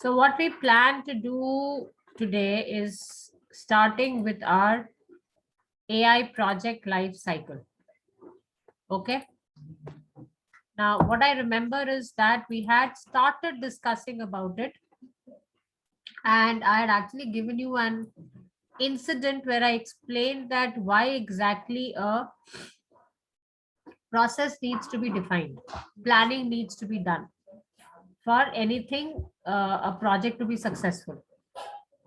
So what we plan to do today is starting with our AI project life cycle. Okay. Now, what I remember is that we had started discussing about it, and I had actually given you an incident where I explained that why exactly a process needs to be defined, planning needs to be done for anything, a project to be successful,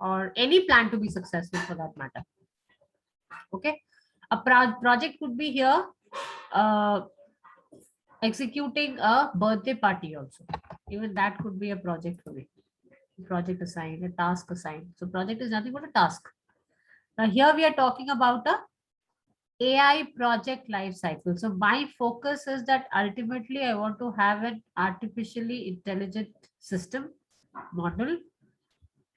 or any plan to be successful for that matter. Okay. A project could be here, uh, executing a birthday party also. Even that could be a project for me. Project assigned, a task assigned. So project is nothing but a task. Now here we are talking about a AI project life cycle. So my focus is that ultimately I want to have an artificially intelligent system model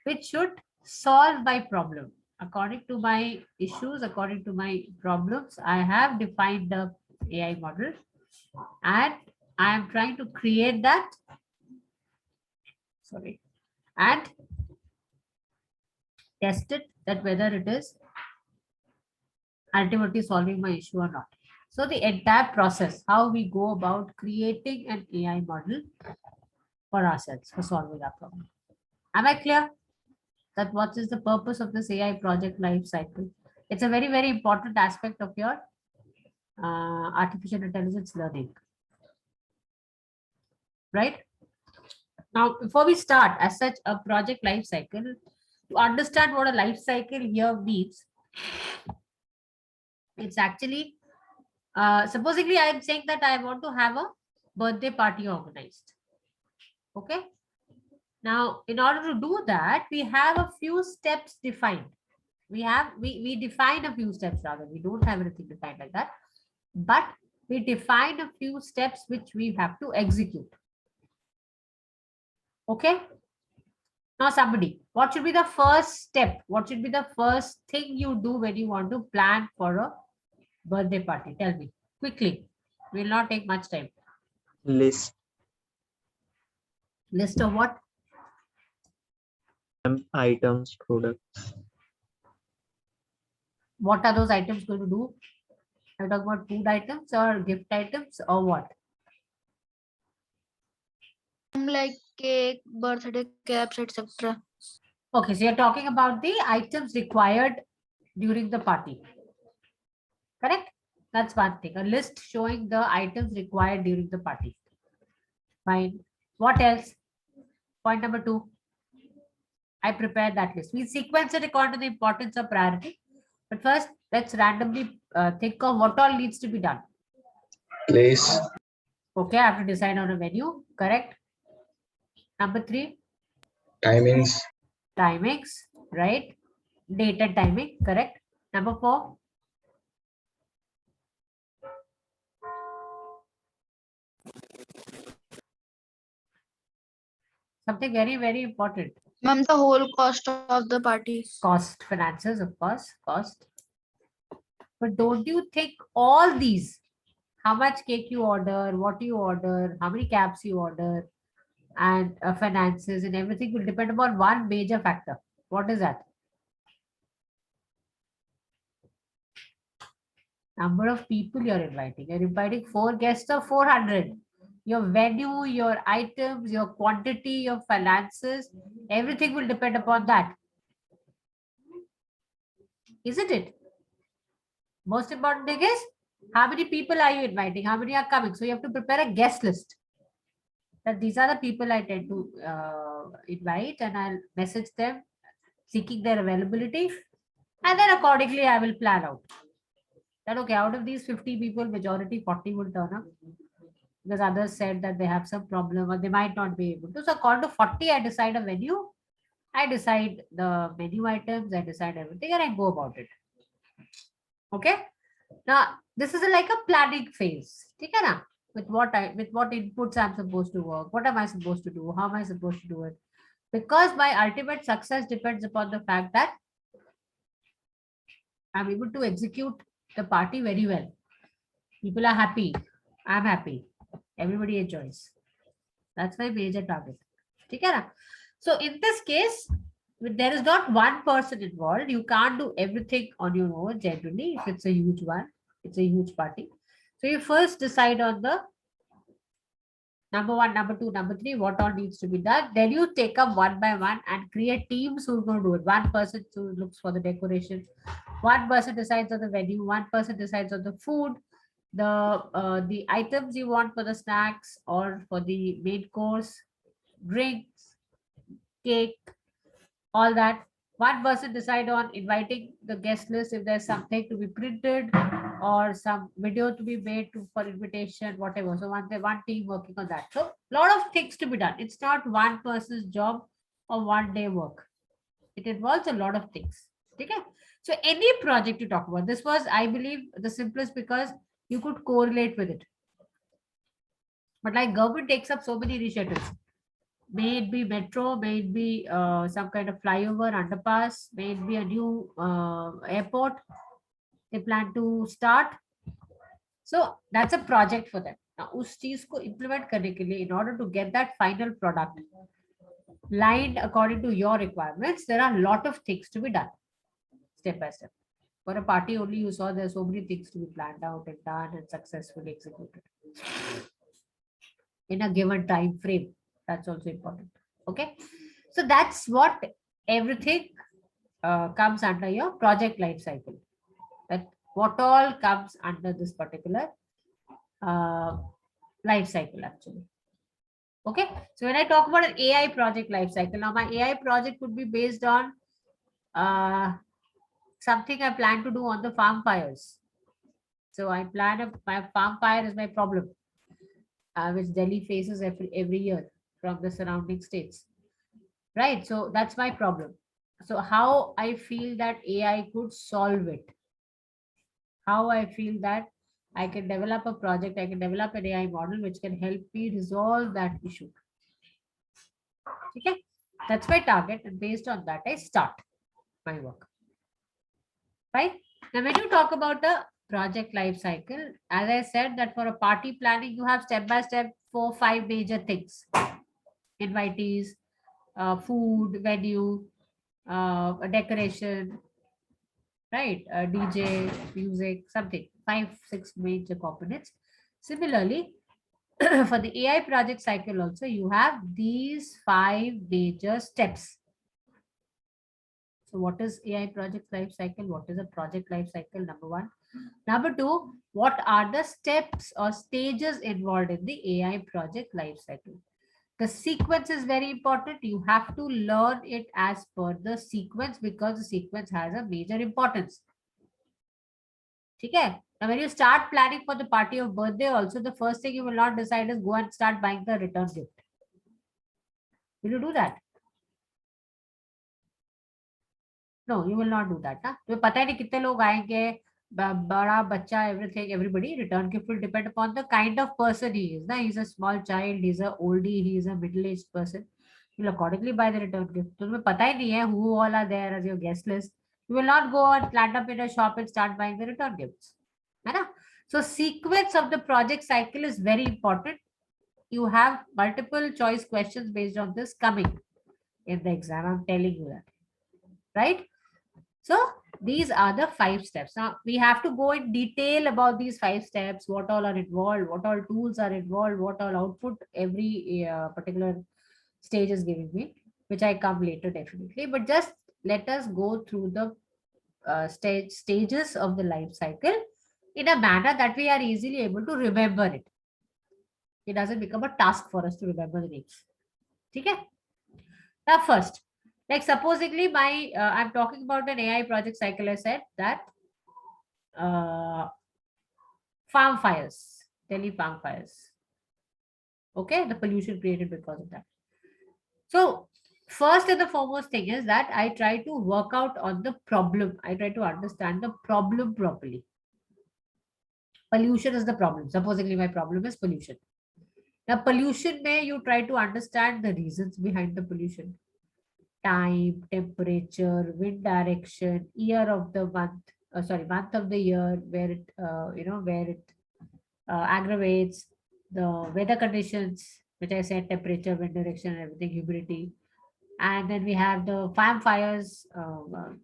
which should solve my problem. According to my issues, according to my problems, I have defined the AI model and I am trying to create that. Sorry. And test it that whether it is ultimately solving my issue or not. So the entire process, how we go about creating an AI model for ourselves for solving our problem. Am I clear that what is the purpose of this AI project life cycle? It's a very, very important aspect of your artificial intelligence learning, right? Now, before we start as such a project life cycle, to understand what a life cycle here means, it's actually, supposedly I am saying that I want to have a birthday party organized. Okay. Now, in order to do that, we have a few steps defined. We define a few steps rather. We don't have anything defined like that, but we define a few steps which we have to execute. Okay. Now, somebody, what should be the first step? What should be the first thing you do when you want to plan for a birthday party? Tell me quickly. Will not take much time. List List of what? items, products. What are those items going to do? Are you talking about food items or gift items or what? Like cake, birthday caps, etc. Okay, so you're talking about the items required during the party. Correct? That's one thing. A list showing the items required during the party. Fine. What else? Point number 2. I prepared that list. We sequence it according to the importance of priority. But first, let's randomly think of what all needs to be done. Place, Okay, I have to decide on a menu. Correct. Number 3, timings, timings. Right. Date and timing. Correct. Number 4, something very, very important. Ma'am, the whole cost of the party. Cost, finances, of course, cost. But don't you think all these, how much cake you order, what you order, how many caps you order, and finances and everything will depend upon one major factor. What is that? Number of people you're inviting. You're inviting 4 guests or 400. Your venue, your items, your quantity, your finances, everything will depend upon that. Isn't it? Most important thing is how many people are you inviting? How many are coming? So you have to prepare a guest list. That these are the people I tend to invite, and I'll message them seeking their availability, and then accordingly I will plan out that okay, out of these 50 people, majority 40 will turn up because others said that they have some problem or they might not be able to. So according to 40, I decide a venue, I decide the menu items, I decide everything, and I go about it. Okay. Now this is like a planning phase. Okay, na? With what inputs I'm supposed to work, what am I supposed to do, how am I supposed to do it? Because my ultimate success depends upon the fact that I'm able to execute the party very well. People are happy. I'm happy. Everybody enjoys. That's my major target. Okay, na? So in this case, there is not one person involved. You can't do everything on your own generally if it's a huge one, it's a huge party. So you first decide on the number one, number two, number three, what all needs to be done. Then you take up one by one and create teams who's going to do it. One person who looks for the decoration, one person decides on the venue, one person decides on the food, the items you want for the snacks or for the main course, drinks, cake, all that. One person decide on inviting the guest list if there's something to be printed or some video to be made for invitation, whatever. So one team working on that. So a lot of things to be done. It's not one person's job or one day work. It involves a lot of things. Okay. So any project you talk about, this was, I believe, the simplest because you could correlate with it. But like government takes up so many initiatives. May it be metro, may it be some kind of flyover, underpass, may it be a new airport they plan to start. So that's a project for them. Now, उस चीज को implement करने के लिए, in order to get that final product lined according to your requirements, there are a lot of things to be done, step by step. For a party only, you saw there's so many things to be planned out and done and successfully executed in a given time frame. That's also important. Okay. So that's what everything comes under your project life cycle. That what all comes under this particular life cycle actually. Okay. So when I talk about an AI project life cycle, now my AI project would be based on something I plan to do on the farm fires. So I plan my farm fire is my problem, which Delhi faces every year from the surrounding states, right? So that's my problem. So how I feel that AI could solve it, how I feel that I can develop a project, I can develop an AI model which can help me resolve that issue. Okay, that's my target, and based on that I start my work, right? Now when you talk about the project life cycle, as I said that for a party planning you have step by step 4-5 major things: invitees, food, venue, a decoration, right? DJ, music, something, 5-6 major components. Similarly, for the AI project cycle also, you have these 5 major steps. So what is AI project life cycle? What is a project life cycle? Number one. Number two, what are the steps or stages involved in the AI project life cycle? The sequence is very important. You have to learn it as per the sequence because the sequence has a major importance. Okay. Now, when you start planning for the party of birthday, also the first thing you will not decide is go and start buying the return gift. Will you do that? No, you will not do that. ना? तो पता ही नहीं कितने लोग आएंगे, बड़ा बच्चा, everything, everybody. Return gift will depend upon the kind of person he is. He's a small child, he's a oldie, he's a middle-aged person. You'll accordingly buy the return gift. तो तुम्हें पता ही नहीं है who all are there as your guest list. You will not go and land up in a shop and start buying the return gifts. है ना? So sequence of the project cycle is very important. You have multiple choice questions based on this coming in the exam. I'm telling you that, right? So these are the 5 steps. Now we have to go in detail about these 5 steps, what all are involved, what all tools are involved, what all output every particular stage is giving me, which I come later definitely. But just let us go through the stages of the life cycle in a manner that we are easily able to remember it. It doesn't become a task for us to remember the names. Okay? Now first, like supposedly I'm talking about an AI project cycle. I said that farm fires, Delhi farm fires. Okay, the pollution created because of that. So first and the foremost thing is that I try to work out on the problem. I try to understand the problem properly. Pollution is the problem. Supposedly my problem is pollution. Now pollution may you try to understand the reasons behind the pollution. Time, temperature, wind direction, year of the month, month of the year, where it, where it aggravates, the weather conditions, which I said, temperature, wind direction, everything, humidity, and then we have the farm fires,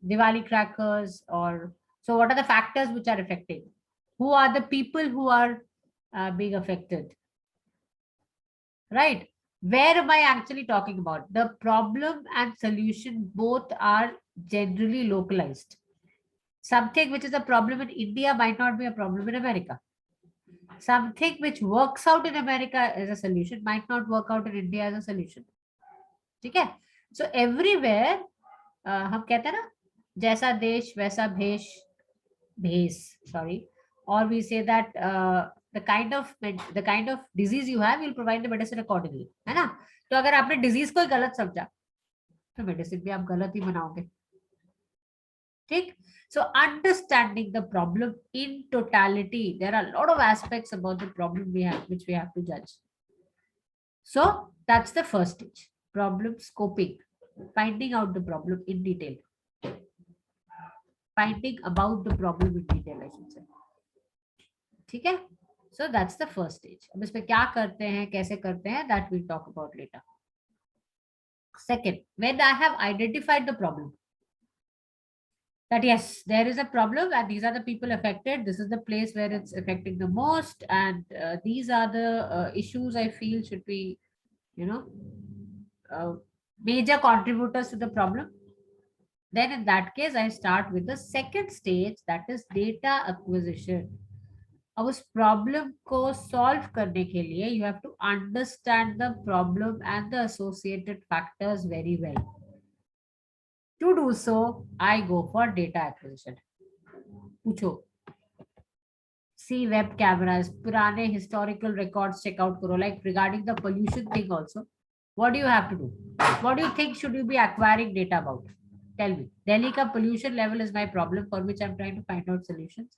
Diwali crackers, or so what are the factors which are affecting? Who are the people who are being affected? Right? Where am I actually talking about? The problem and solution both are generally localized. Something which is a problem in India might not be a problem in America. Something which works out in America as a solution might not work out in India as a solution. ठीक है? So everywhere हम कहते हैं ना, जैसा देश वैसा भेष, भेष, sorry, or we say that the kind of disease you have, you'll provide the medicine accordingly, है ना? तो अगर आपने disease को ही गलत समझा, तो medicine भी आप गलत ही बनाओगे, ठीक? So understanding the problem in totality, there are a lot of aspects about the problem we have, which we have to judge. So that's the first stage, problem scoping, finding out the problem in detail. Finding about the problem in detail, I should say. ठीक है? So that's the first stage. अब इसमें क्या करते हैं, कैसे करते हैं, that we'll talk about later. Second, when I have identified the problem, that yes, there is a problem and these are the people affected, this is the place where it's affecting the most, and these are the issues I feel should be, major contributors to the problem. Then in that case, I start with the second stage, that is data acquisition. अब उस problem को solve करने के लिए you have to understand the problem and the associated factors very well. To do so, I go for data acquisition. पूछो, see web cameras, पुराने historical records check out करो, like regarding the pollution thing also. What do you have to do? What do you think should you be acquiring data about? Tell me. Delhi ka pollution level is my problem for which I'm trying to find out solutions.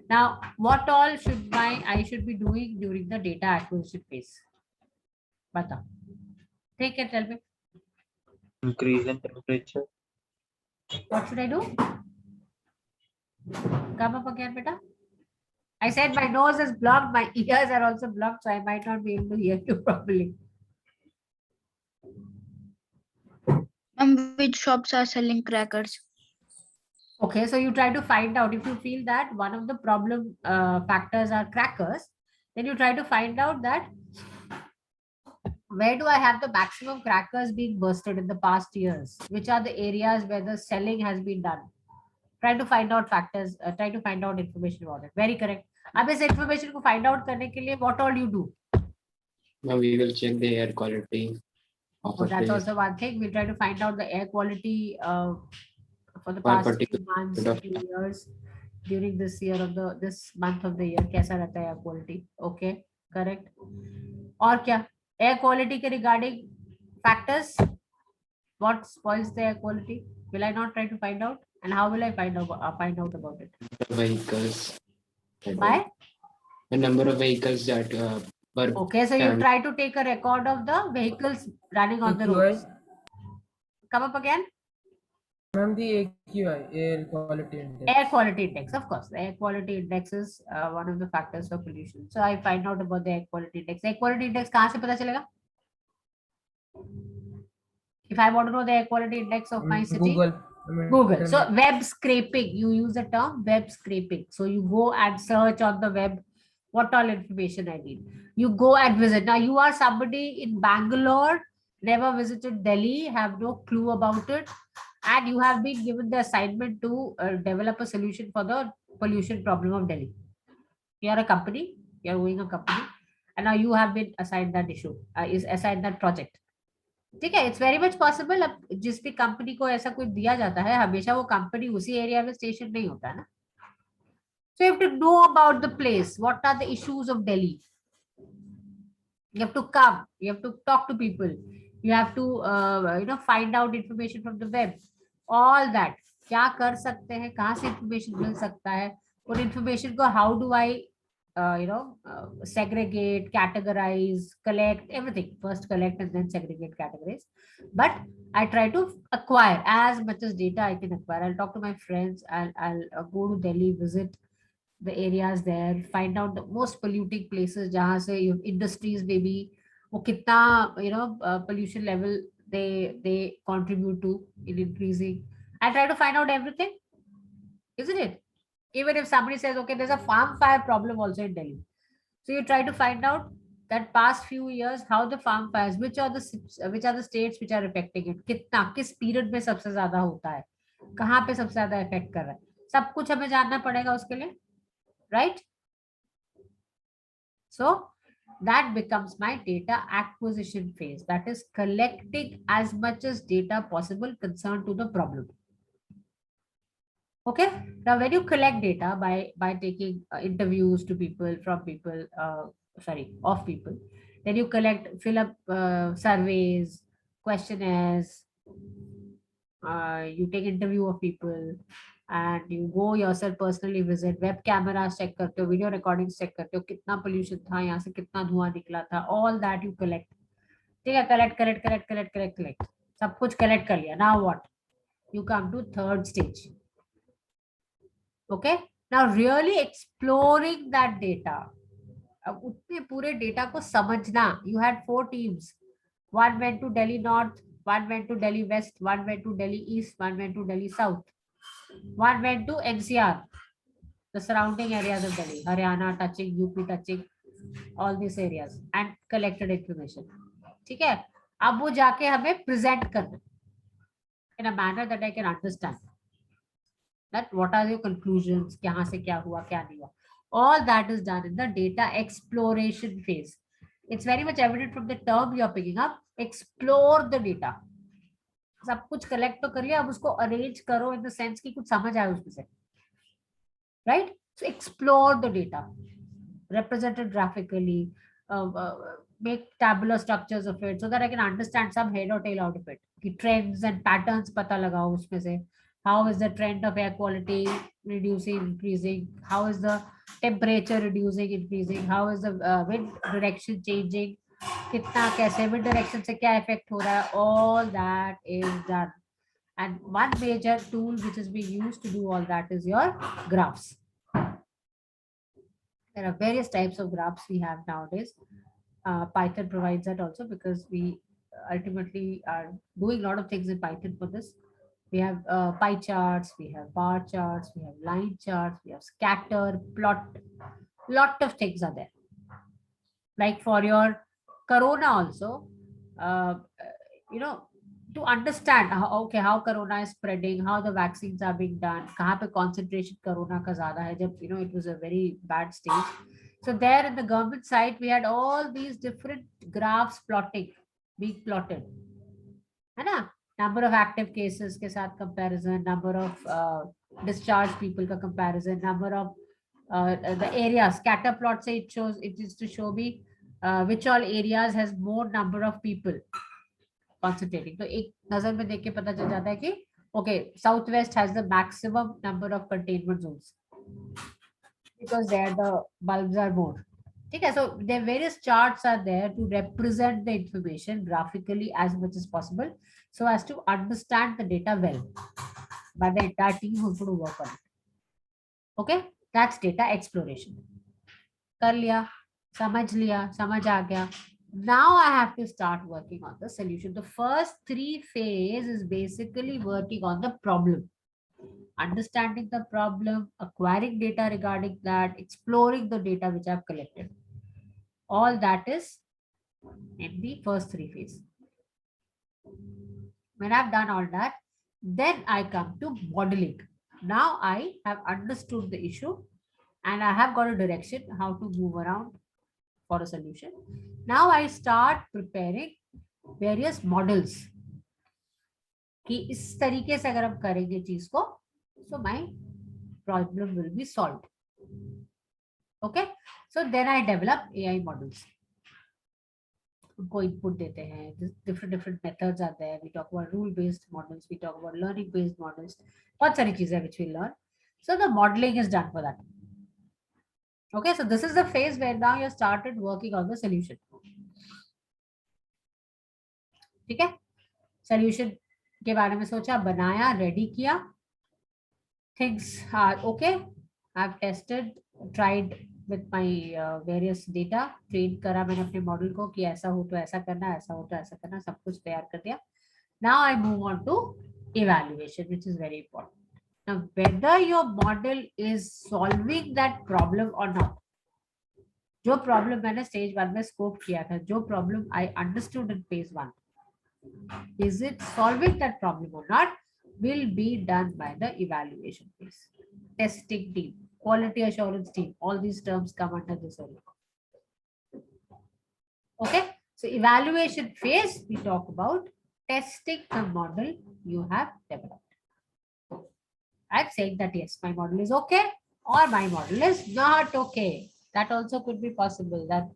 Now, what all I should be doing during the data acquisition phase? Bata. Take it, tell me. Increase in temperature. What should I do? Come up again, beta. I said my nose is blocked, my ears are also blocked, so I might not be able to hear you properly. Which shops are selling crackers? Okay, so you try to find out, if you feel that one of the problem factors are crackers, then you try to find out that where do I have the maximum crackers being bursted in the past years? Which are the areas where the selling has been done? Try to find out factors, try to find out information about it. Very correct. अब इस information को find out करने के लिए what all you do? Now we will check the air quality. So that's also one thing. We'll try to find out the air quality for the past few months, few years, during this year of this month of the year. कैसा रहता है air quality? Okay, correct. और क्या? Air quality के regarding factors. What spoils the air quality? Will I not try to find out? And how will I find out about it? Vehicles. By? The number of vehicles that per Okay, so you try to take a record of the vehicles running on the roads. Come up again. Ma'am, the AQI, air quality index. Air quality index, of course. The air quality index is one of the factors for pollution. So I find out about the air quality index. Air quality index कहाँ से पता चलेगा? If I want to know the air quality index of my city, Google. So web scraping, you use the term web scraping. So you go and search on the web what all information I need. You go and visit. Now you are somebody in Bangalore, never visited Delhi, have no clue about it, and you have been given the assignment to develop a solution for the pollution problem of Delhi. You are a company, you are owning a company, and now you have been assigned that issue, is assigned that project. ठीक है, it's very much possible. अब जिस भी company को ऐसा कुछ दिया जाता है, हमेशा वो कंपनी उसी एरिया में स्टेशन नहीं होता है ना. So you have to know about the place. What are the issues of Delhi? You have to come. You have to talk to people. You have to find out information from the web. All that. क्या कर सकते हैं, कहाँ से information मिल सकता है, और information को how do I segregate, categorize, collect, everything. First collect and then segregate, categorize. But I try to acquire as much as data I can acquire. I'll talk to my friends. I'll go to Delhi, visit the areas there, find out the most polluting places जहाँ से industries maybe वो कितना pollution level they contribute to in increasing. I try to find out everything, isn't it? Even if somebody says, okay, there's a farm fire problem also in Delhi. So you try to find out that past few years, how the farm fires, which are the states which are affecting it, कितना किस period में सबसे ज्यादा होता है, कहाँ पे सबसे ज्यादा affect कर रहा है, सब कुछ हमें जानना पड़ेगा उसके लिए, right? So that becomes my data acquisition phase. That is collecting as much as data possible concerned to the problem. Okay, now when you collect data by taking interviews to people from people of people, then you fill up surveys, questionnaires, you take interview of people, and you go yourself personally visit, web cameras check करते हो, video recordings check करते हो, कितना pollution था, यहाँ से कितना धुआं निकला था, all that you collect. ठीक है, collect, सब कुछ collect कर लिया. Now what? You come to third stage. Okay, now really exploring that data. अब उतने पूरे डेटा को समझना. You had 4 teams. One went to Delhi North, one went to Delhi West, one went to Delhi East, one went to Delhi South, one went to NCR, the surrounding areas of Delhi, Haryana touching, UP touching, all these areas, and collected information. ठीक है, अब वो जाके हमें present करना in a manner that I can understand. That what are your conclusions, कहाँ से क्या हुआ क्या नहीं हुआ. All that is done in the data exploration phase. It's very much evident from the term you're picking up. Explore the data. सब कुछ collect तो कर लिया, अब उसको arrange करो in the sense कि कुछ समझ आए उसमें से. Right? So explore the data. Represent it graphically. Make tabular structures of it so that I can understand some head or tail out of it. कि trends and patterns पता लगाओ उसमें से. How is the trend of air quality reducing, increasing? How is the temperature reducing, increasing? How is the wind direction changing? कितना कैसे wind direction से क्या effect हो रहा है? All that is done. And one major tool which is being used to do all that is your graphs. There are various types of graphs we have nowadays. Python provides that also because we ultimately are doing a lot of things in Python for this. We have pie charts, we have bar charts, we have line charts, we have scatter, plot, lot of things are there. Like for your corona also, to understand how corona is spreading, how the vaccines are being done, kahan pe concentration corona ka zyada hai, jab, it was a very bad stage. So there in the government side, we had all these different graphs being plotted. है ना? Number of active cases के साथ comparison, number of discharged people का comparison, number of the areas, scatter plot से it is to show me which all areas has more number of people concentrating. तो एक नजर में देख के पता चल जाता है कि okay, Southwest has the maximum number of containment zones because there the bulbs are more. Okay, so the various charts are there to represent the information graphically as much as possible, so as to understand the data well by the entire team who's going to work on it. Okay, that's data exploration. कर लिया, समझ आ गया. Now I have to start working on the solution. The first 3 phases is basically working on the problem. Understanding the problem, acquiring data regarding that, exploring the data which I've collected. All that is in the first 3 phases. When I've done all that, then I come to modeling. Now I have understood the issue and I have got a direction how to move around for a solution. Now I start preparing various models. कि इस तरीके से अगर हम करेंगे चीज को, so my problem will be solved. Okay, so then I develop AI models. उनको input देते हैं. Different methods are there. We talk about rule based models, we talk about learning based models. बहुत सारी चीजें which we learn. So the modeling is done for that. Okay, so this is the phase where now you started working on the solution. ठीक है, solution के बारे में सोचा, बनाया, ready किया. Things are okay. I've tested, tried with my various data, train करा मैंने अपने मॉडल को कि ऐसा हो तो ऐसा करना, ऐसा हो तो ऐसा करना, सब कुछ तैयार कर दिया. Now I move on to evaluation, which is very important. Now, whether your model is solving that problem or not, जो प्रॉब्लम मैंने स्टेज 1 में स्कोप किया था, जो problem I understood in phase 1, is it solving that problem or not, will be done by the evaluation phase. Testing team, quality assurance team, all these terms come under this only. Okay, so evaluation phase, we talk about testing the model you have developed. I'm saying that yes, my model is okay or my model is not okay. That also could be possible, that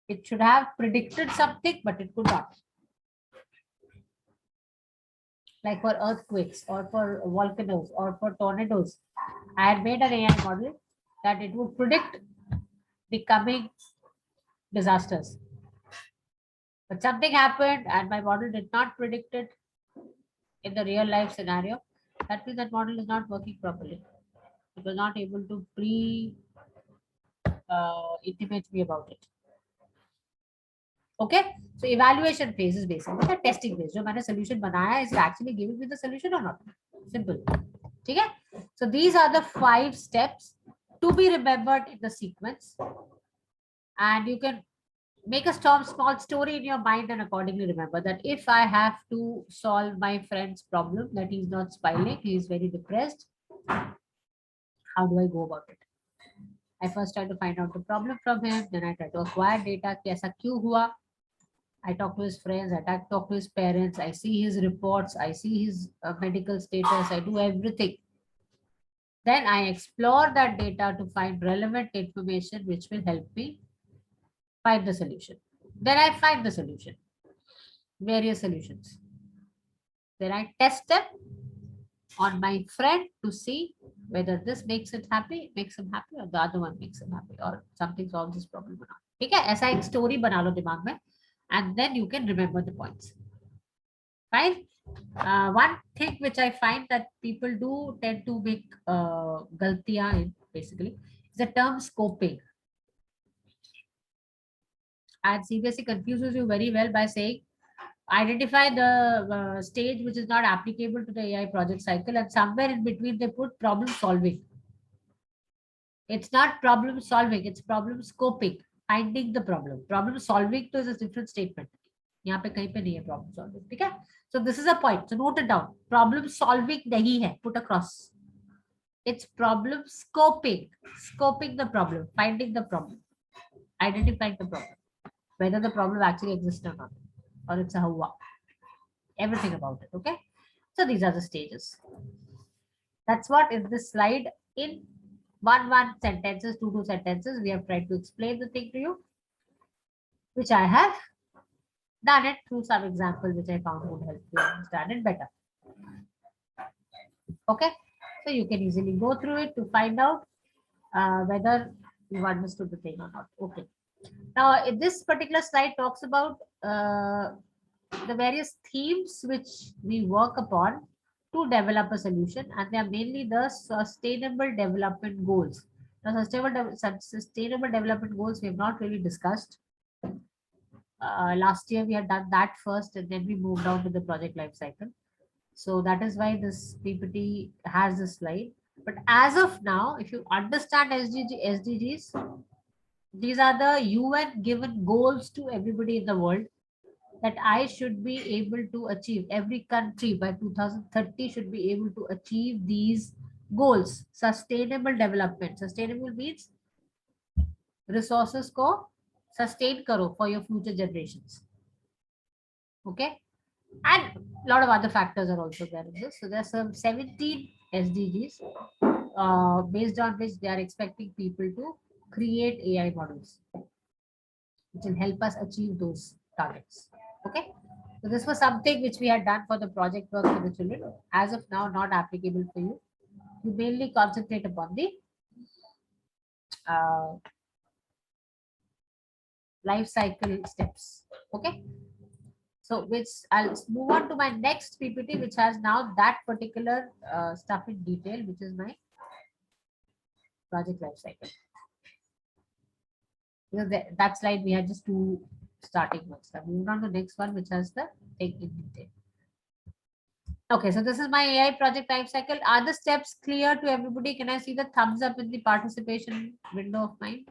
it should have predicted something, but it could not. Like for earthquakes or for volcanoes or for tornadoes, I had made an AI model that it would predict the coming disasters. But something happened and my model did not predict it in the real life scenario. That means that model is not working properly. It was not able to intimate me about it. Okay, so evaluation phase is basically the testing phase. जो मैंने solution बनाया, is it actually giving me the solution or not? Simple. ठीक है? So these are the 5 steps to be remembered in the sequence, and you can make a small story in your mind and accordingly remember that if I have to solve my friend's problem, that he's not smiling, he is very depressed, how do I go about it? I first try to find out the problem from him, then I try to acquire data कि ऐसा क्यों हुआ. I talk to his friends, I talk to his parents, I see his reports, I see his medical status, I do everything. Then I explore that data to find relevant information which will help me find the solution. Then I find the solution, various solutions. Then I test them on my friend to see whether this makes it happy, makes him happy, or the other one makes him happy, or something solves this problem or not. ठीक है, ऐसा एक story बना लो दिमाग में, and then you can remember the points. Fine. One thing which I find that people do tend to make galtiyan in basically is the term scoping. And CBSE confuses you very well by saying identify the stage which is not applicable to the AI project cycle, and somewhere in between they put problem solving. It's not problem solving, it's problem scoping, finding the problem. Problem solving is a different statement. यहाँ पे कहीं पे नहीं है problem solving, ठीक है? So this is a point. So note it down. Problem solving नहीं है. Put across. It's problem scoping. Scoping the problem, finding the problem, identifying the problem, whether the problem actually exists or not, or it's a hua. Everything about it. Okay. So these are the stages. That's what in this slide, in one sentences, two sentences, we have tried to explain the thing to you, which I have done it through some example which I found would help you understand it better. Okay, so you can easily go through it to find out whether you understood the thing or not. Okay, now this particular slide talks about the various themes which we work upon to develop a solution, and they are mainly the sustainable development goals. Now, sustainable development goals we have not really discussed. Last year we had done that first, and then we moved on to the project life cycle. So that is why this PPT has this slide. But as of now, if you understand SDGs, these are the UN given goals to everybody in the world that I should be able to achieve. Every country by 2030 should be able to achieve these goals. Sustainable development. Sustainable means resources ko sustain karo for your future generations. Okay, and a lot of other factors are also there in this. So there's some 17 SDGs based on which they are expecting people to create AI models, which will help us achieve those targets. Okay, so this was something which we had done for the project work for the children. As of now, not applicable for you. You mainly concentrate upon the life cycle steps. Okay, so which I'll move on to my next PPT, which has now that particular stuff in detail, which is my project life cycle. Because that slide we had just two starting ones. Now move on to the next one, which has the thing in detail. Okay, so this is my AI project life cycle. Are the steps clear to everybody? Can I see the thumbs up in the participation window of mine?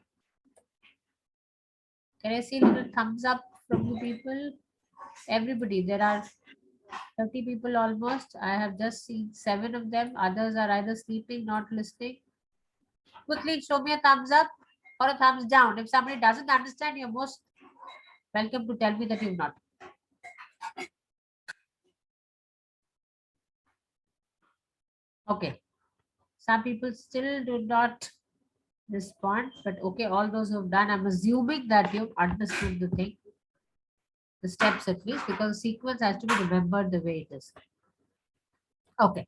Can I see little thumbs up from you people? Everybody, there are 30 people almost. I have just seen 7 of them. Others are either sleeping, not listening. Quickly show me a thumbs up or a thumbs down. If somebody doesn't understand, you're most welcome to tell me that you've not. Okay. Some people still do not respond, but okay, all those who have done, I'm assuming that you've understood the thing, the steps at least, because sequence has to be remembered the way it is. Okay.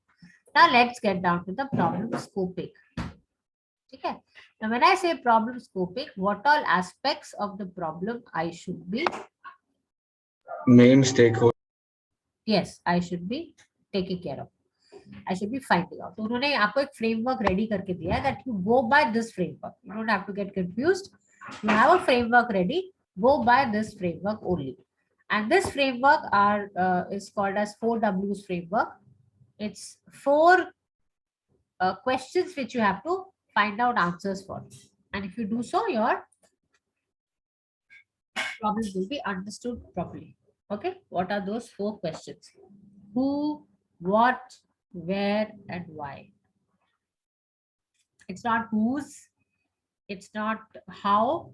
Now let's get down to the problem scoping. Okay. Now when I say problem scoping, what all aspects of the problem I should be, Main stakeholder. yes, I should be taking care of. I should be finding out. तो उन्होंने आपको एक framework ready करके दिया है that you go by this framework. You don't have to get confused. You have a framework ready. Go by this framework only. And this framework is called as 4Ws framework. It's 4 questions which you have to find out answers for. And if you do so, your problem will be understood properly. Okay, what are those 4 questions? Who, what, where, and why? It's not whose, it's not how,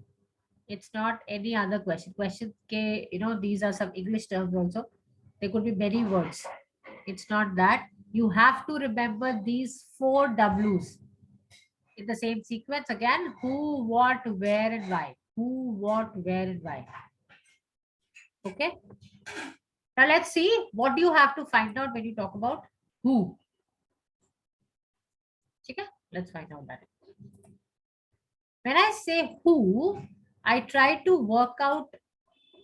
it's not any other question. Questions, these are some English terms also. There could be many words. It's not that. You have to remember these 4 W's in the same sequence again. Who, what, where, and why. Who, what, where, and why. Okay. Now let's see, what do you have to find out when you talk about who? Okay, let's find out that. When I say who, I try to work out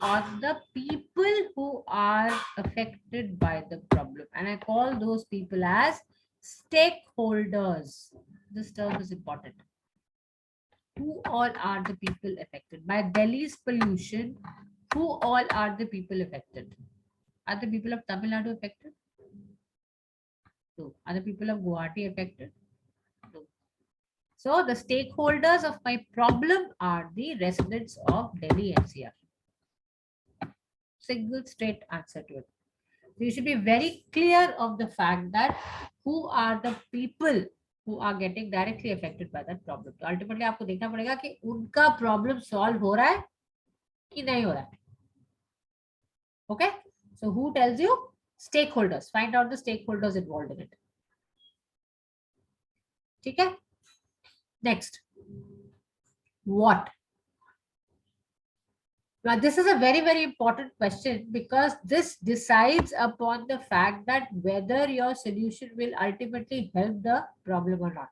on the people who are affected by the problem. And I call those people as stakeholders. This term is important. Who all are the people affected? By Delhi's pollution, who all are the people affected? Are the people of Tamil Nadu affected? No. Are the people of Guwahati affected? No. So the stakeholders of my problem are the residents of Delhi NCR. Single straight answer to it. So you should be very clear of the fact that who are the people who are getting directly affected by that problem. So ultimately आपको देखना पड़ेगा कि उनका problem solve हो रहा है कि नहीं हो रहा है. Okay? So who tells you? Stakeholders. Find out the stakeholders involved in it. Okay? Next. What? Now, this is a very, very important question because this decides upon the fact that whether your solution will ultimately help the problem or not.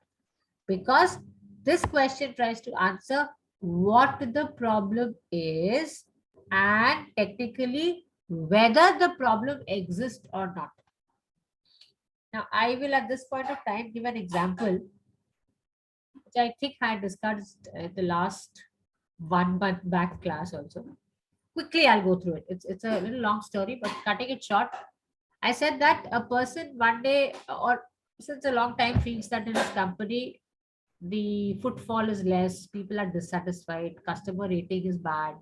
Because this question tries to answer what the problem is and technically whether the problem exists or not. Now, I will at this point of time give an example, which I think I discussed at the last 1 month back class also. Quickly, I'll go through it. It's a little long story, but cutting it short, I said that a person one day or since a long time feels that in his company, the footfall is less, people are dissatisfied, customer rating is bad,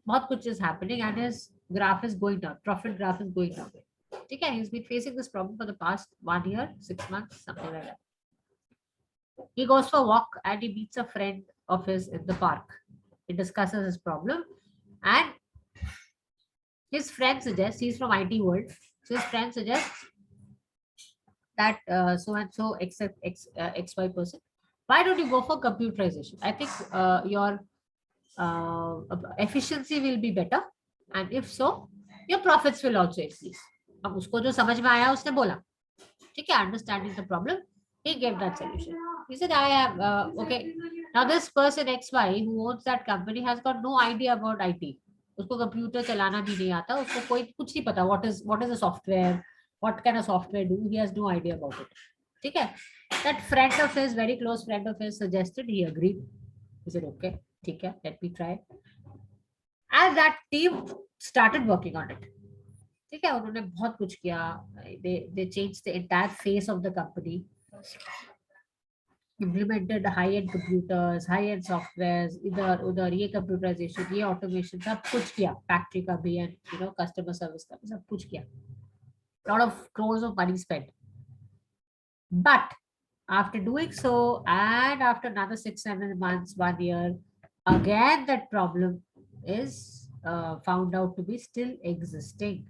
बहुत कुछ is happening and his graph is going down, profit graph is going down. Okay, he's been facing this problem for the past 1 year, 6 months, something like that. He goes for a walk and he meets a friend of his in the park. He discusses his problem and his friend suggests, he's from IT world, so his friend suggests that so and so XY person, why don't you go for computerization? I think your efficiency will be better, and if so, your profits will also increase. अब उसको जो समझ में आया उसने बोला, ठीक है, understanding the problem, he gave that solution. He said, I have okay. Now this person XY who owns that company has got no idea about IT. उसको कंप्यूटर चलाना भी नहीं आता, उसको कोई कुछ नहीं पता what is a software, what can a software do, he has no idea about it. ठीक है, that friend of his, very close friend of his suggested, he agreed. He said, okay, ठीक है, let me try. And that team started working on it. ठीक है, उन्होंने बहुत कुछ किया. They changed the entire face of the company, implemented high-end computers, high-end softwares, इधर उधर ये computerization, ये automation, सब कुछ किया. Factory का भी and customer service का भी सब कुछ किया. Lot of crores of money spent. But after doing so, and after another 6-7 months, 1 year, again that problem is found out to be still existing.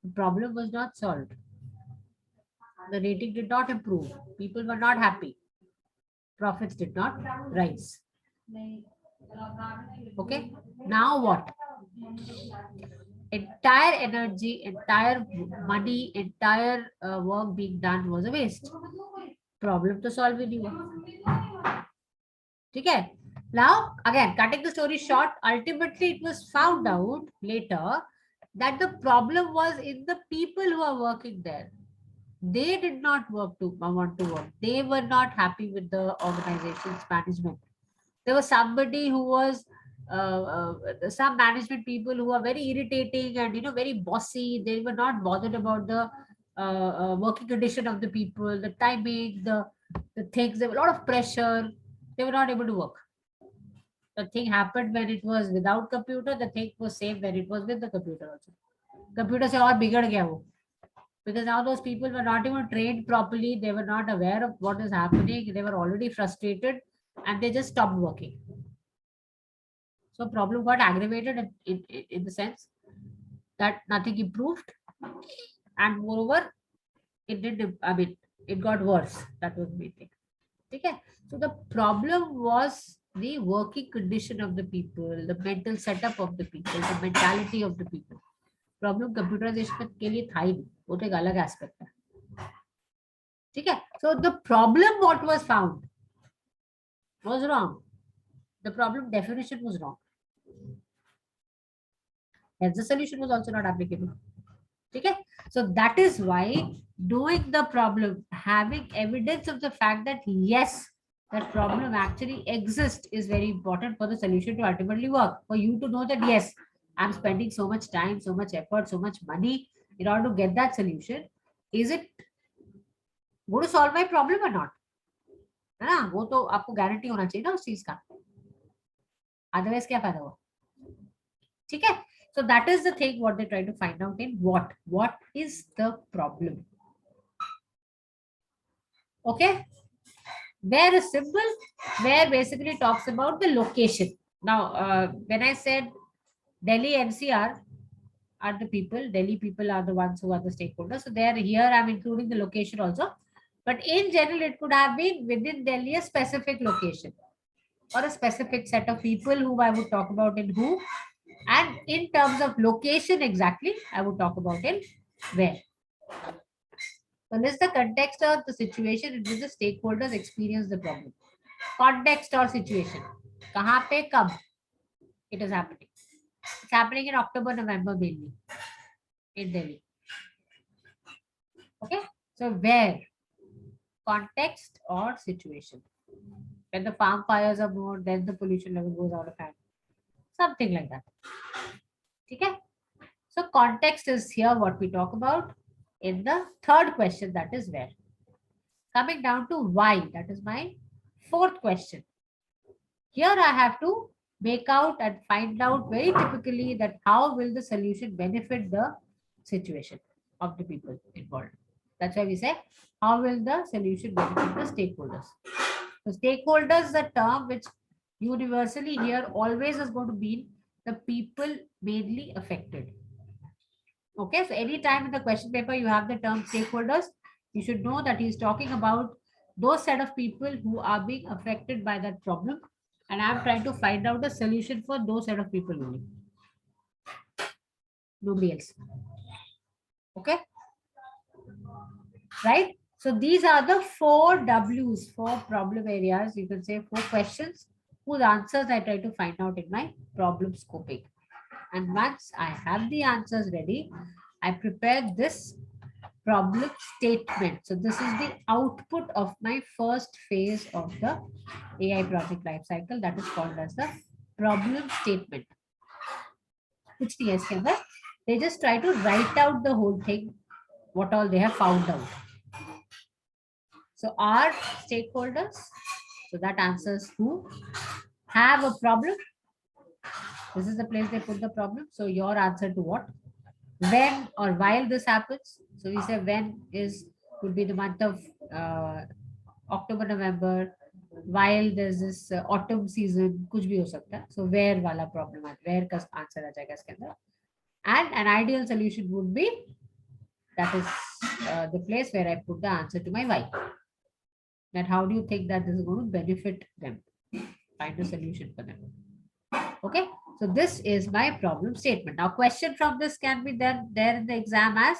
The problem was not solved. The rating did not improve. People were not happy. Profits did not rise. Okay, now what? Entire energy, entire money, entire work being done was a waste. Problem to solve नहीं हुआ. ठीक है. Now again, cutting the story short, ultimately it was found out later that the problem was in the people who are working there. They did not want to work. They were not happy with the organization's management. There was somebody who was some management people who are very irritating and very bossy. They were not bothered about the working condition of the people, the timing, the things. There was a lot of pressure. They were not able to work. The thing happened when it was without computer. The thing was same when it was with the computer also. Computer से और बिगड़ गया वो. Because now those people were not even trained properly. They were not aware of what is happening. They were already frustrated and they just stopped working. So problem got aggravated in the sense that nothing improved, and moreover, it got worse. That was the main thing. Okay. So the problem was the working condition of the people, the mental setup of the people, the mentality of the people. Problem computerization के लिए था ही नहीं, वो तो एक अलग aspect है. ठीक है. So the problem what was found was wrong. The problem definition was wrong. Hence the solution was also not applicable. Okay, so that is why doing the problem, having evidence of the fact that yes, that problem actually exists is very important for the solution to ultimately work. For you to know that yes, I'm spending so much time, so much effort, so much money in order to get that solution. Is it going to solve my problem or not? है ना, वो तो आपको guarantee होना चाहिए ना उस चीज का. अदरवाइज क्या फायदा हुआ. ठीक है. So that is the thing what they try to find out in what is the problem. Okay, where is simple, where basically talks about the location. Now when I said Delhi NCR are the people, Delhi people are the ones who are the stakeholders, so there here I'm including the location also, but in general it could have been within Delhi a specific location or a specific set of people who I would talk about in who. And in terms of location exactly, I would talk about in where. So this is the context of the situation in which the stakeholders experience the problem. Context or situation. Kahan pe, kab it is happening. It's happening in October, November mainly in Delhi. Okay. So where? Context or situation. When the farm fires are more, then the pollution level goes out of hand. Something like that. Okay. So context is here what we talk about in the third question, that is where. Coming down to why, that is my fourth question. Here I have to make out and find out very typically that how will the solution benefit the situation of the people involved. That's why we say how will the solution benefit the stakeholders. So stakeholders is a term which universally here always is going to be the people mainly affected. Okay, so anytime in the question paper you have the term stakeholders, you should know that he's talking about those set of people who are being affected by that problem, and I'm trying to find out the solution for those set of people only. Nobody else. Okay, right? So these are the 4 W's, 4 problem areas, you can say 4 questions whose answers I try to find out in my problem scoping. And once I have the answers ready, I prepare this problem statement. So this is the output of my first phase of the AI project lifecycle, that is called as the problem statement. कुछ नहीं है इसके अंदर, They just try to write out the whole thing, what all they have found out. So are stakeholders, so that answers who have a problem. This is the place they put the problem. So your answer to what? When or while this happens. So we say when is could be the month of October, November. While there's this autumn season, कुछ भी हो सकता है. So where वाला problem है, where का answer आ जाएगा इसके अंदर. And an ideal solution would be, that is the place where I put the answer to my why. That how do you think that this is going to benefit them? Find a solution for them. Okay, so this is my problem statement. Now question from this can be then there in the exam as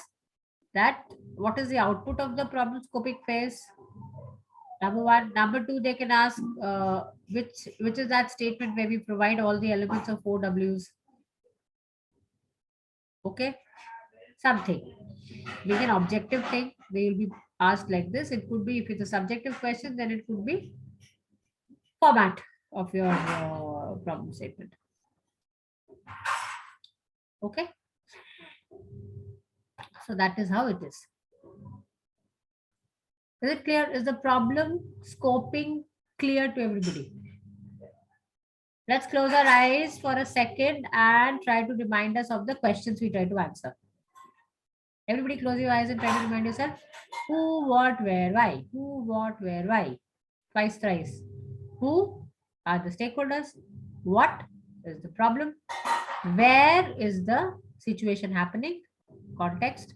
that what is the output of the problem scoping phase? Number one. Number two, they can ask which is that statement where we provide all the elements of 4 Ws. Okay, something. Being an objective thing, they will be asked like this. It could be, if it's a subjective question, then it could be format of your problem statement. Okay, so that is how it is. Is it clear? Is the problem scoping clear to everybody? Let's close our eyes for a second and try to remind us of the questions we try to answer. Everybody close your eyes and try to remind yourself who, what, where, why. Who, what, where, why. Twice, thrice. Who are the stakeholders? What is the problem? Where is the situation happening? Context.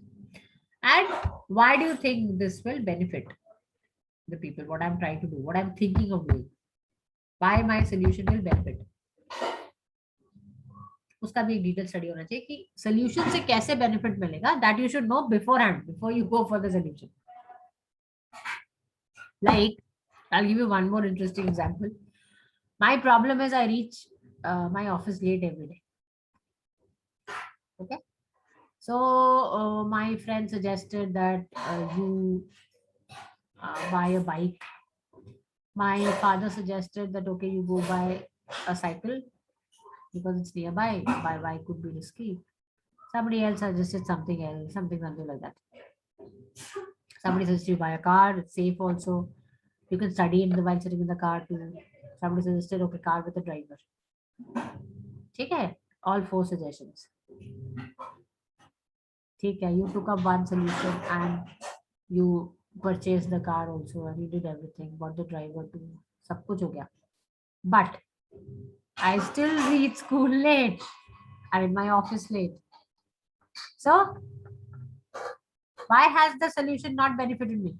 And why do you think this will benefit the people? What I'm trying to do, what I'm thinking of doing. Why my solution will benefit. उसका भी एक detail study होना चाहिए कि solution से कैसे benefit मिलेगा. That you should know beforehand, before you go for the solution. Like, I'll give you one more interesting example. My problem is I reach my office late every day. Okay, so my friend suggested that you buy a bike. My father suggested that okay, you go buy a cycle because it's nearby. By bike could be risky. Somebody else suggested something else, something like that. Somebody suggested you buy a car, it's safe also. You can study while sitting in the car too. Somebody suggested okay, car with a driver. Okay, all 4 suggestions. Okay, you took up one solution and you purchased the car also and you did everything, bought the driver too. सब कुछ हो गया. But I still reach school late. I'm in my office late. So why has the solution not benefited me?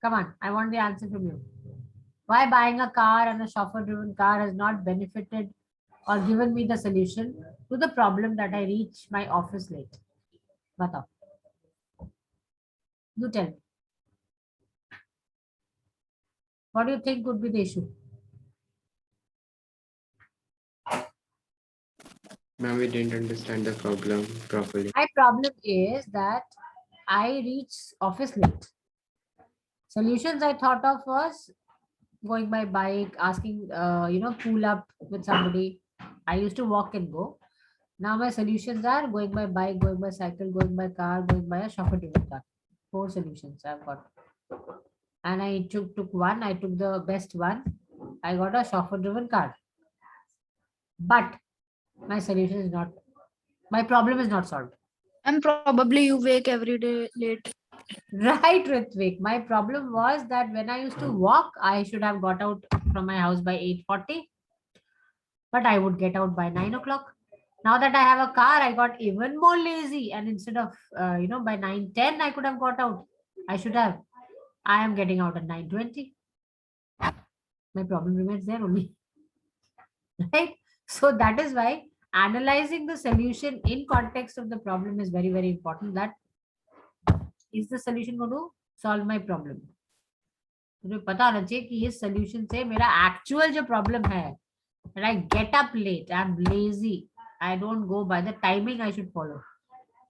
Come on, I want the answer from you. Why buying a car and a chauffeur-driven car has not benefited or given me the solution to the problem that I reach my office late? Batao. You tell me. What do you think could be the issue? Ma'am, we didn't understand the problem properly. My problem is that I reach office late. Solutions I thought of was going by bike, asking, pull up with somebody. I used to walk and go. Now my solutions are going by bike, going by cycle, going by car, going by a chauffeur-driven car. 4 solutions I've got. And I took one. I took the best one. I got a chauffeur-driven car. But my solution is not. My problem is not solved. And probably you wake every day late. Right, Ritvik. My problem was that when I used to walk, I should have got out from my house by 8:40. But I would get out by 9 o'clock. Now that I have a car, I got even more lazy. And instead of, by 9:10, I could have got out. I should have. I am getting out at 9:20. My problem remains there only. Right? So that is why analyzing the solution in context of the problem is very, very important. That is the solution going to solve my problem. मुझे पता होना चाहिए कि इस solution से मेरा actual जो problem है, and I get up late, I'm lazy, I don't go by the timing I should follow.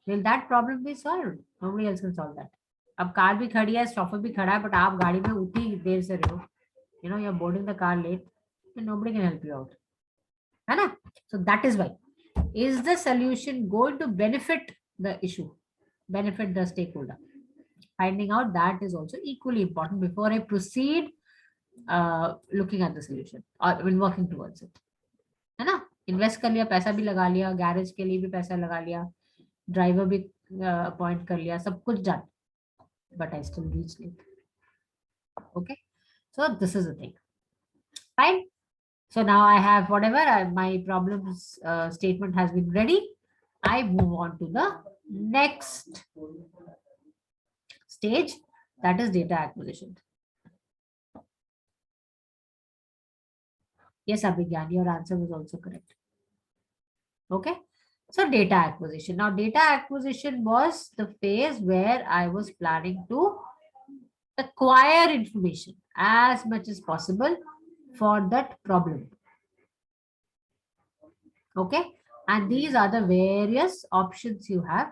Will that problem be solved? Nobody else can solve that. अब कार भी खड़ी है, शॉफर भी खड़ा है, but आप गाड़ी में उतनी देर से रहो, you're boarding the car late, and nobody can help you out. है ना? So that is why is the solution going to benefit the issue, benefit the stakeholder? Finding out that is also equally important before I proceed looking at the solution or when working towards it. है ना? Invest कर लिया, पैसा भी लगा लिया, garage के लिए भी पैसा लगा लिया, ड्राइवर भी अपॉइंट कर लिया, सब कुछ done, but I still reach late. Okay, so this is the thing. Fine. So now I have whatever my problems statement has been ready. I move on to the next stage, that is data acquisition. Yes, Abhigyan, your answer was also correct. Okay, so data acquisition. Now, data acquisition was the phase where I was planning to acquire information as much as possible for that problem. Okay, and these are the various options you have.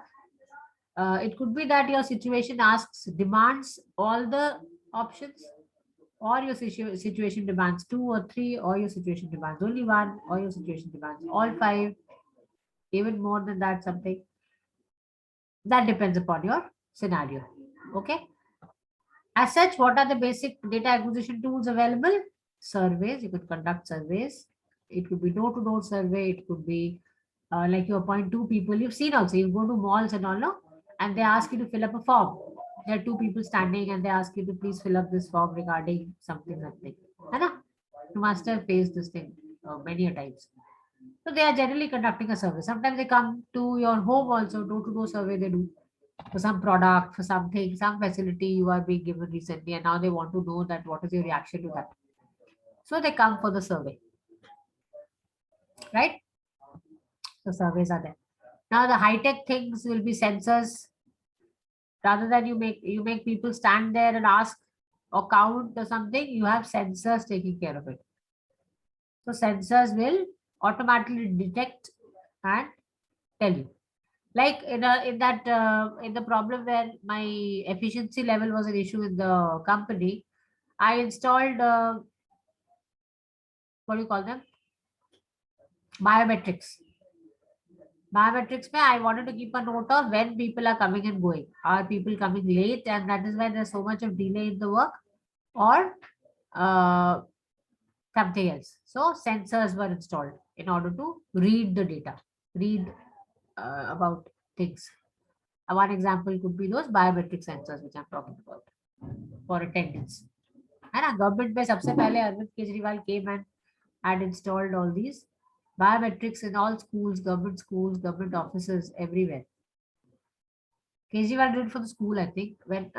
It could be that your situation demands all the options, or your situation demands 2 or 3, or your situation demands only 1, or your situation demands all 5, even more than that, something. That depends upon your scenario. Okay. As such, what are the basic data acquisition tools available? Surveys. You could conduct surveys. It could be door-to-door survey. It could be like you appoint 2 people. You've seen also, you go to malls and all, no? And they ask you to fill up a form. There are 2 people standing and they ask you to please fill up this form regarding something. You must have faced this thing many a times. So they are generally conducting a survey. Sometimes they come to your home also, door-to-door survey they do. For some product, for something, some facility you are being given recently, and now they want to know that what is your reaction to that. So they come for the survey, right? So surveys are there. Now the high-tech things will be sensors. Rather than you make people stand there and ask or count or something, you have sensors taking care of it. So sensors will automatically detect and tell you. Like in the problem where my efficiency level was an issue in the company, I installed what do you call them? Biometrics. Biometrics, I wanted to keep a note of when people are coming and going. Are people coming late, and that is why there's so much of delay in the work, or something else. So sensors were installed in order to read the data, read about things. One example could be those biometric sensors which I'm talking about for attendance. And government में सबसे पहले Arvind Kejriwal came and had installed all these biometrics in all schools, government offices, everywhere. Kejriwal did it for the school, I think. When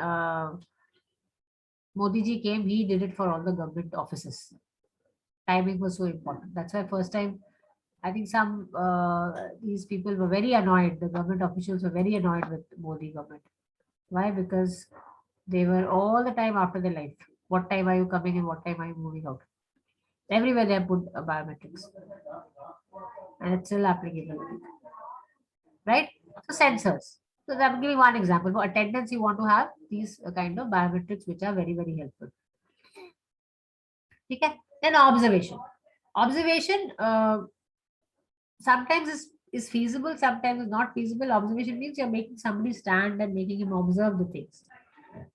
Modi ji came, he did it for all the government offices. Timing was so important. That's why first time, I think some these people were very annoyed. The government officials were very annoyed with Modi government. Why? Because they were all the time after their life. What time are you coming and what time are you moving out? Everywhere they have put biometrics. And it's still applicable. Right? So sensors. So I'm giving one example. For attendance, you want to have these kind of biometrics which are very, very helpful. Okay? Then observation. Observation sometimes is feasible, sometimes is not feasible. Observation means you're making somebody stand and making him observe the things.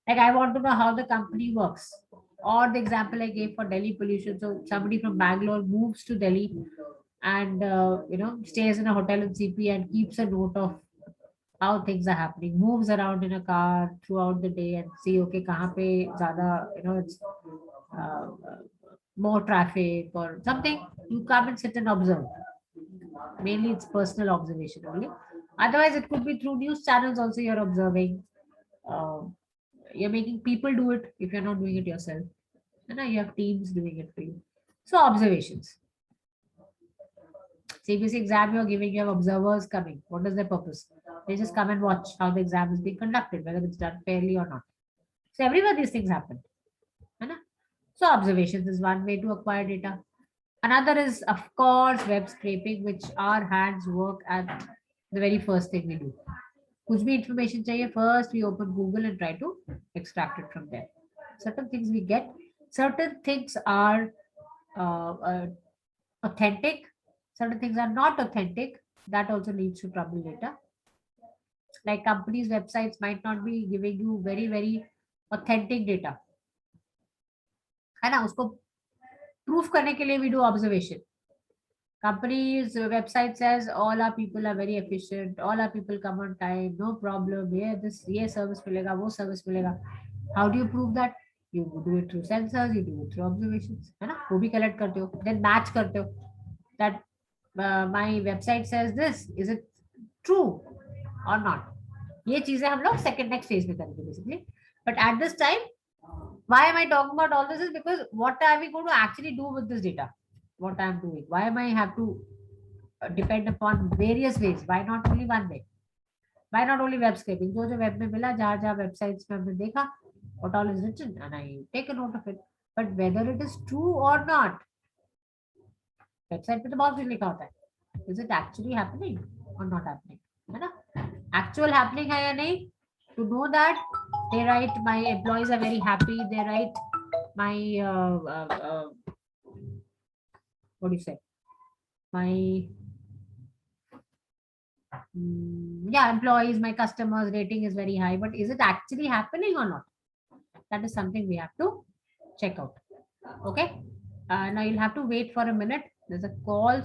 Like I want to know how the company works. Or the example I gave for Delhi pollution. So somebody from Bangalore moves to Delhi and stays in a hotel in CP and keeps a note of how things are happening, moves around in a car throughout the day and see, okay, kahan pe zyada, it's more traffic or something. You come and sit and observe. Mainly it's personal observation only. Otherwise, it could be through news channels also you're observing. You're making people do it if you're not doing it yourself. And you have teams doing it for you. So observations. CBSE exam you're giving, you have observers coming. What is their purpose? They just come and watch how the exam is being conducted, whether it's done fairly or not. So everywhere these things happen. So observations is one way to acquire data. Another is, of course, web scraping, which our hands work at the very first thing we do. Kuch bhi information chahiye, first we open Google and try to extract it from there. Certain things we get, certain things are authentic, certain things are not authentic, that also leads to trouble later. Like companies' websites might not be giving you very, very authentic data. है ना, उसको proof करने के लिए we do observation. Company's website says all our people are very efficient, all our people come on time, no problem. ये service मिलेगा, वो service मिलेगा. How do you prove that? You do it through sensors, you do it through observations, है ना? वो भी collect करते हो, then match करते हो. That my website says this, is it true or not? ये चीजें हम लोग second next phase में करेंगे basically. But at this time, why am I talking about all this is because what are we going to actually do with this data? What I am doing? Why am I have to depend upon various ways? Why not only one way? Why not only web scraping? जो web में मिला, जहाँ websites में हमने देखा, what all is written, and I take a note of it. But whether it is true or not, website पे तो बहुत कुछ लिखा होता है. Is it actually happening or not happening? है ना? Actual happening है या नहीं? To know that, they write my employees are very happy. They write my what do you say? My employees, my customers rating is very high. But is it actually happening or not? That is something we have to check out. Okay. Now you'll have to wait for a minute. There's a call.